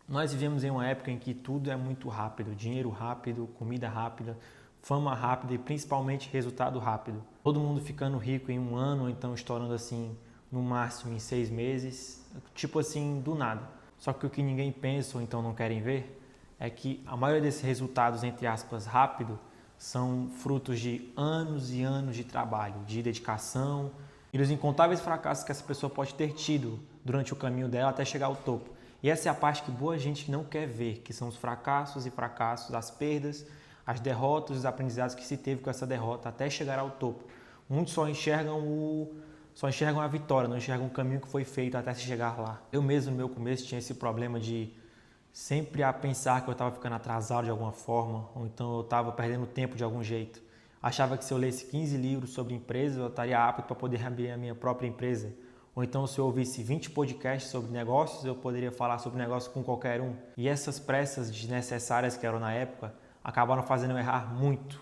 Nós vivemos em uma época em que tudo é muito rápido, dinheiro rápido, comida rápida, fama rápida e principalmente resultado rápido. Todo mundo ficando rico em um ano, ou então estourando assim no máximo em 6 meses, tipo assim, do nada. Só que o que ninguém pensa ou então não querem ver é que a maioria desses resultados, entre aspas, rápido, são frutos de anos e anos de trabalho, de dedicação e dos incontáveis fracassos que essa pessoa pode ter tido durante o caminho dela até chegar ao topo. E essa é a parte que boa gente não quer ver, que são os fracassos e fracassos, as perdas, as derrotas, os aprendizados que se teve com essa derrota até chegar ao topo. Muitos só enxergam a vitória, não enxergam o caminho que foi feito até se chegar lá. Eu mesmo no meu começo tinha esse problema de sempre a pensar que eu estava ficando atrasado de alguma forma, ou então eu estava perdendo tempo de algum jeito. Achava que se eu lesse 15 livros sobre empresas, eu estaria apto para poder abrir a minha própria empresa. Ou então, se eu ouvisse 20 podcasts sobre negócios, eu poderia falar sobre negócios com qualquer um. E essas pressas desnecessárias que eram na época acabaram fazendo eu errar muito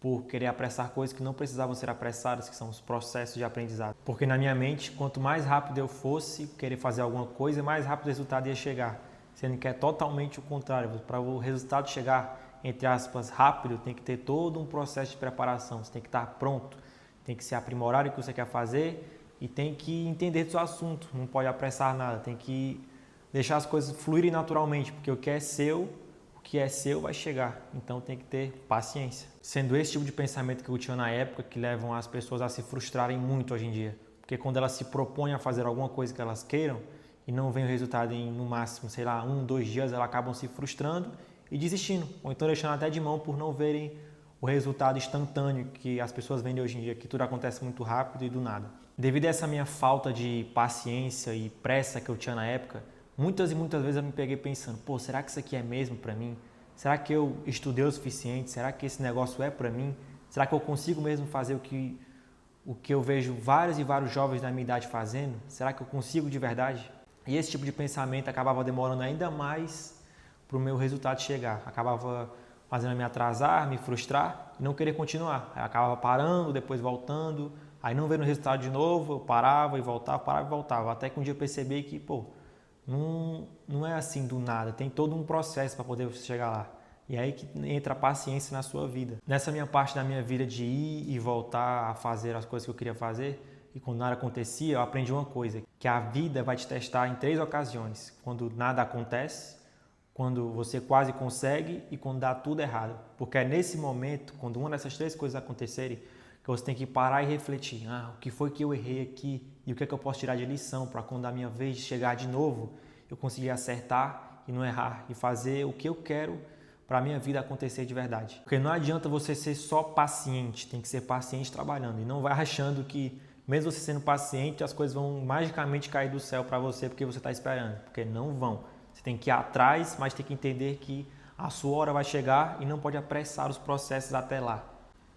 por querer apressar coisas que não precisavam ser apressadas, que são os processos de aprendizado. Porque na minha mente, quanto mais rápido eu fosse querer fazer alguma coisa, mais rápido o resultado ia chegar. Sendo que é totalmente o contrário. Para o resultado chegar, entre aspas, rápido, tem que ter todo um processo de preparação. Você tem que estar pronto, tem que se aprimorar o que você quer fazer e tem que entender do seu assunto, não pode apressar nada, tem que deixar as coisas fluírem naturalmente, porque o que é seu vai chegar, então tem que ter paciência. Sendo esse tipo de pensamento que eu tinha na época que levam as pessoas a se frustrarem muito hoje em dia, porque quando elas se propõem a fazer alguma coisa que elas queiram e não vem o resultado em no máximo, 1, 2 dias, elas acabam se frustrando e desistindo, ou então deixando até de mão por não verem o resultado instantâneo que as pessoas vendem hoje em dia, que tudo acontece muito rápido e do nada. Devido a essa minha falta de paciência e pressa que eu tinha na época, muitas e muitas vezes eu me peguei pensando, será que isso aqui é mesmo para mim? Será que eu estudei o suficiente? Será que esse negócio é para mim? Será que eu consigo mesmo fazer o que eu vejo vários e vários jovens da minha idade fazendo? Será que eu consigo de verdade? E esse tipo de pensamento acabava demorando ainda mais para o meu resultado chegar. Acabava fazendo me atrasar, me frustrar e não querer continuar. Aí acabava parando, depois voltando, aí não vendo o resultado de novo, eu parava e voltava, até que um dia eu percebi que, não é assim do nada, tem todo um processo para poder você chegar lá. E aí que entra a paciência na sua vida. Nessa minha parte da minha vida de ir e voltar a fazer as coisas que eu queria fazer, e quando nada acontecia, eu aprendi uma coisa, que a vida vai te testar em 3 ocasiões. Quando nada acontece, quando você quase consegue e quando dá tudo errado. Porque é nesse momento, quando uma dessas 3 coisas acontecerem, que você tem que parar e refletir. O que foi que eu errei aqui e o que é que eu posso tirar de lição para quando a minha vez de chegar de novo, eu conseguir acertar e não errar e fazer o que eu quero para a minha vida acontecer de verdade. Porque não adianta você ser só paciente, tem que ser paciente trabalhando. E não vai achando que, mesmo você sendo paciente, as coisas vão magicamente cair do céu para você porque você está esperando. Porque não vão. Você tem que ir atrás, mas tem que entender que a sua hora vai chegar e não pode apressar os processos até lá.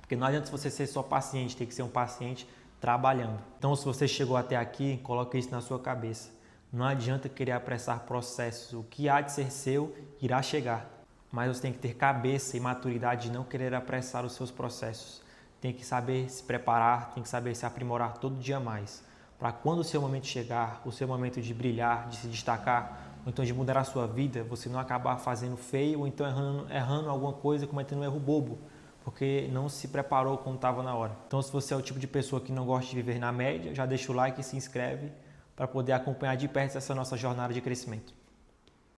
Porque não adianta você ser só paciente, tem que ser um paciente trabalhando. Então, se você chegou até aqui, coloque isso na sua cabeça. Não adianta querer apressar processos. O que há de ser seu irá chegar. Mas você tem que ter cabeça e maturidade de não querer apressar os seus processos. Tem que saber se preparar, tem que saber se aprimorar todo dia mais. Para quando o seu momento chegar, o seu momento de brilhar, de se destacar, ou então de mudar a sua vida, você não acabar fazendo feio ou então errando alguma coisa, cometendo um erro bobo, porque não se preparou quando estava na hora. Então, se você é o tipo de pessoa que não gosta de viver na média, já deixa o like e se inscreve para poder acompanhar de perto essa nossa jornada de crescimento.